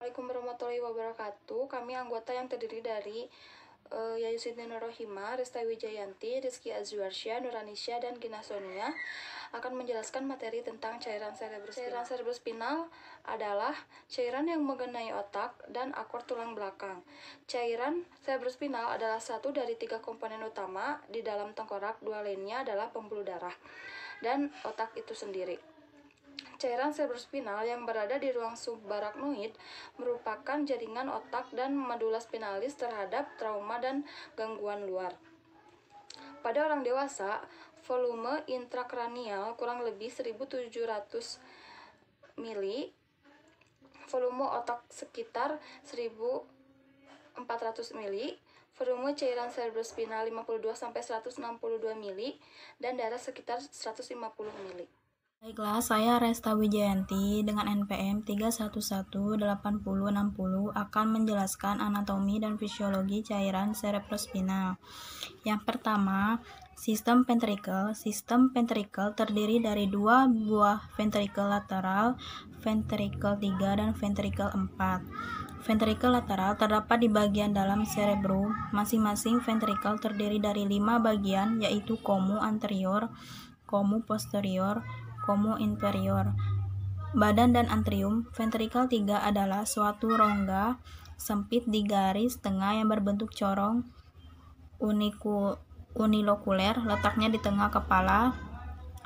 Assalamualaikum warahmatullahi wabarakatuh. Kami anggota yang terdiri dari Yayusidin Nurrohima, Resta Wijayanti, Rizky Azwarsya, Nuranisya, dan Gina Sonia akan menjelaskan materi tentang cairan cerebrospinal. Cairan cerebrospinal adalah cairan yang mengenai otak dan akor tulang belakang. Cairan cerebrospinal adalah satu dari 3 komponen utama di dalam tengkorak. 2 lainnya adalah pembuluh darah dan otak itu sendiri. Cairan cerebrospinal yang berada di ruang subarachnoid merupakan jaringan otak dan medula spinalis terhadap trauma dan gangguan luar. Pada orang dewasa, volume intrakranial kurang lebih 1700 mili, volume otak sekitar 1400 mili, volume cairan cerebrospinal 52-162 mili, dan darah sekitar 150 mili. Baiklah, saya Resta Wijayanti dengan NPM 3118060 akan menjelaskan anatomi dan fisiologi cairan cerebrospinal. Yang pertama, sistem ventricle. Sistem ventricle terdiri dari 2 buah ventricle lateral, ventricle 3 dan ventricle 4. Ventricle lateral terdapat di bagian dalam cerebrum. Masing-masing ventricle terdiri dari 5 bagian, yaitu komu anterior, komu posterior, komu inferior. Badan dan antrium. Ventricle 3 adalah suatu rongga sempit di garis tengah yang berbentuk corong unilokuler, letaknya di tengah kepala,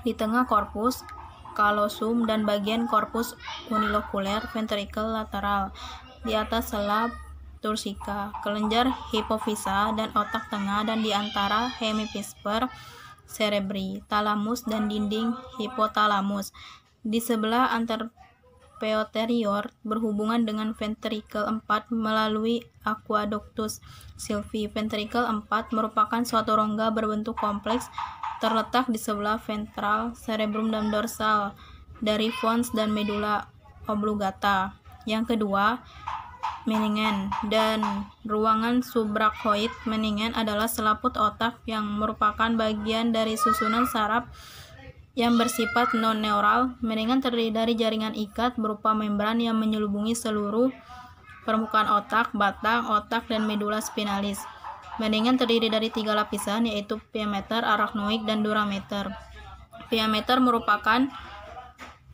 di tengah korpus kalosum dan bagian korpus unilokuler ventricle lateral, di atas sela tursika, kelenjar hipofisa dan otak tengah, dan di antara hemisfer cerebri, talamus dan dinding hipotalamus. Di sebelah anterposterior berhubungan dengan ventricle 4 melalui aqueductus sylvii. Ventricle 4 merupakan suatu rongga berbentuk kompleks terletak di sebelah ventral cerebrum dan dorsal dari pons dan medula oblongata. Yang kedua, meningen dan ruangan subarachnoid. Meningen adalah selaput otak yang merupakan bagian dari susunan saraf yang bersifat non-neural. Meningen terdiri dari jaringan ikat berupa membran yang menyelubungi seluruh permukaan otak, batang otak, dan medula spinalis. Meningen terdiri dari 3 lapisan, yaitu pia-mater, arachnoid, dan dura-mater. Pia-mater merupakan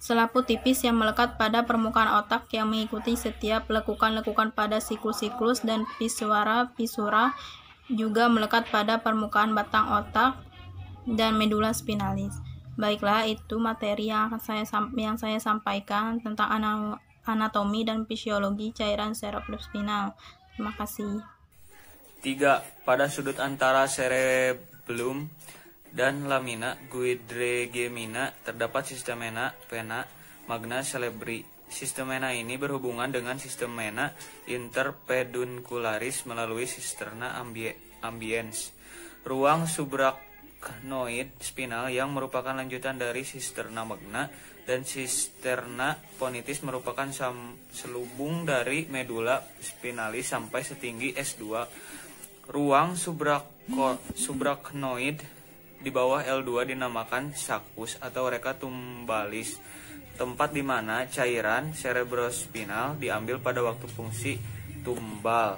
selaput tipis yang melekat pada permukaan otak yang mengikuti setiap lekukan-lekukan pada siklus-siklus, dan pisura juga melekat pada permukaan batang otak dan medula spinalis. Baiklah, itu materi yang saya sampaikan tentang anatomi dan fisiologi cairan cerebrospinal. Terima kasih. 3. Pada sudut antara cerebellum dan lamina guidregemina terdapat sistemena vena magna cerebri. Sistemena ini berhubungan dengan sistemena interpeduncularis melalui cisterna ambiens, ruang subarachnoid spinal yang merupakan lanjutan dari cisterna magna, dan cisterna ponitis merupakan selubung dari medula spinalis sampai setinggi S2. Ruang subarachnoid di bawah L2 dinamakan saccus atau reka tumbalis, tempat di mana cairan cerebrospinal diambil pada waktu fungsi tumbal.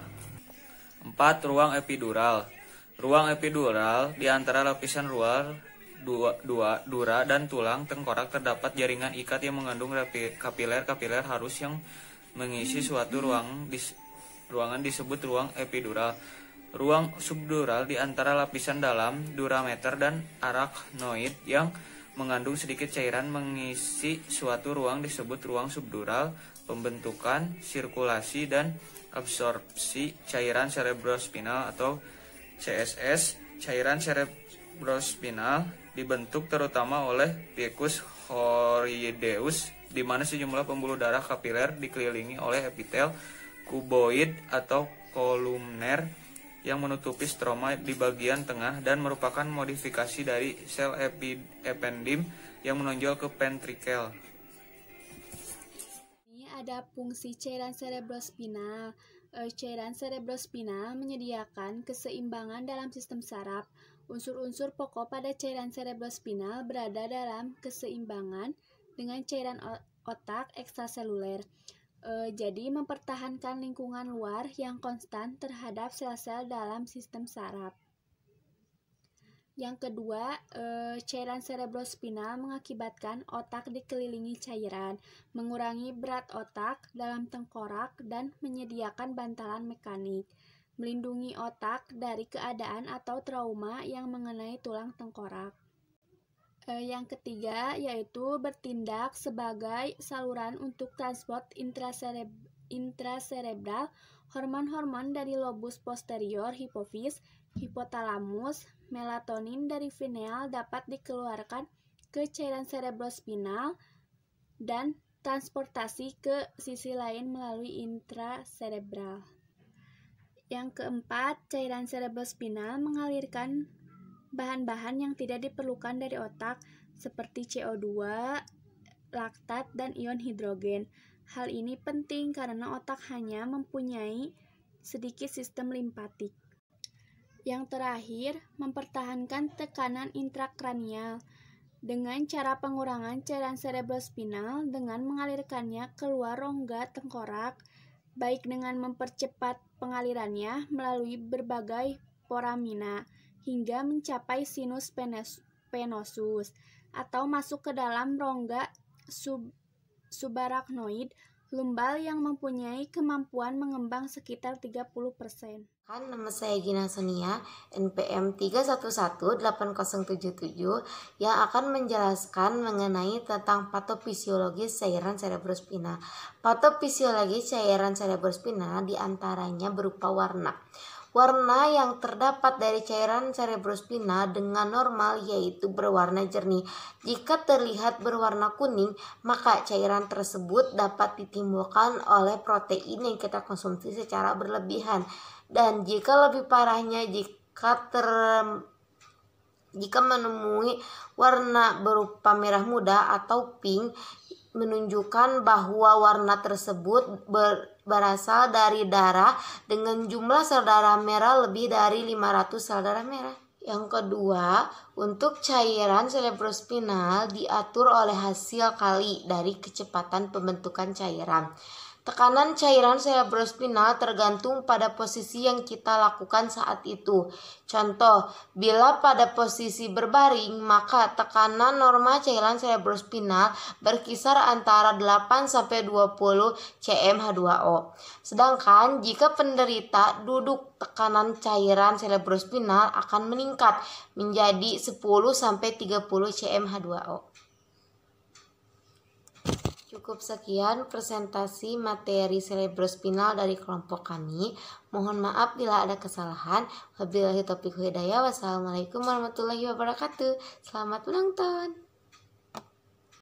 4. Ruang epidural. Ruang epidural di antara lapisan luar dura dan tulang tengkorak terdapat jaringan ikat yang mengandung kapiler halus yang mengisi suatu ruangan disebut ruang epidural. Ruang subdural di antara lapisan dalam dura-mater dan arachnoid yang mengandung sedikit cairan mengisi suatu ruang disebut ruang subdural. Pembentukan, sirkulasi, dan absorpsi cairan cerebrospinal atau CSS. Cairan cerebrospinal dibentuk terutama oleh picus choroideus, di mana sejumlah pembuluh darah kapiler dikelilingi oleh epitel kuboid atau kolumner yang menutupi stroma di bagian tengah dan merupakan modifikasi dari sel ependim yang menonjol ke ventrikel. Ini ada fungsi cairan cerebrospinal. Cairan cerebrospinal menyediakan keseimbangan dalam sistem saraf. Unsur-unsur pokok pada cairan cerebrospinal berada dalam keseimbangan dengan cairan otak ekstraseluler. Jadi mempertahankan lingkungan luar yang konstan terhadap sel-sel dalam sistem saraf. Yang kedua, cairan cerebrospinal mengakibatkan otak dikelilingi cairan, mengurangi berat otak dalam tengkorak, dan menyediakan bantalan mekanik, melindungi otak dari keadaan atau trauma yang mengenai tulang tengkorak. Yang ketiga, yaitu bertindak sebagai saluran untuk transport intracerebral hormon-hormon dari lobus posterior hipofis, hipotalamus, melatonin dari pineal dapat dikeluarkan ke cairan cerebrospinal dan transportasi ke sisi lain melalui intracerebral. Yang keempat, cairan cerebrospinal mengalirkan bahan-bahan yang tidak diperlukan dari otak seperti CO2, laktat, dan ion hidrogen. Hal ini penting karena otak hanya mempunyai sedikit sistem limpatik. Yang terakhir, mempertahankan tekanan intrakranial dengan cara pengurangan cairan cerebrospinal dengan mengalirkannya keluar rongga tengkorak, baik dengan mempercepat pengalirannya melalui berbagai foramina hingga mencapai sinus venosus atau masuk ke dalam rongga subarachnoid lumbal yang mempunyai kemampuan mengembang sekitar 30%. Nama saya Gina Sonia, NPM 3118077 yang akan menjelaskan mengenai tentang patofisiologis cairan cerebrospinal. Patofisiologis cairan cerebrospinal diantaranya berupa warna. Warna yang terdapat dari cairan cerebrospinal dengan normal yaitu berwarna jernih. Jika terlihat berwarna kuning, maka cairan tersebut dapat ditimbulkan oleh protein yang kita konsumsi secara berlebihan. Dan jika lebih parahnya, jika menemui warna berupa merah muda atau pink, menunjukkan bahwa warna tersebut berasal dari darah dengan jumlah sel darah merah lebih dari 500 sel darah merah. Yang kedua, untuk cairan cerebrospinal diatur oleh hasil kali dari kecepatan pembentukan cairan. Tekanan cairan cerebrospinal tergantung pada posisi yang kita lakukan saat itu. Contoh, bila pada posisi berbaring, maka tekanan normal cairan cerebrospinal berkisar antara 8-20 cmH2O. Sedangkan jika penderita duduk, tekanan cairan cerebrospinal akan meningkat menjadi 10-30 cmH2O. Cukup sekian presentasi materi cerebrospinal dari kelompok kami. Mohon maaf bila ada kesalahan. Wabillahi taufiq wal hidayah. Wassalamualaikum warahmatullahi wabarakatuh. Selamat ulang tahun.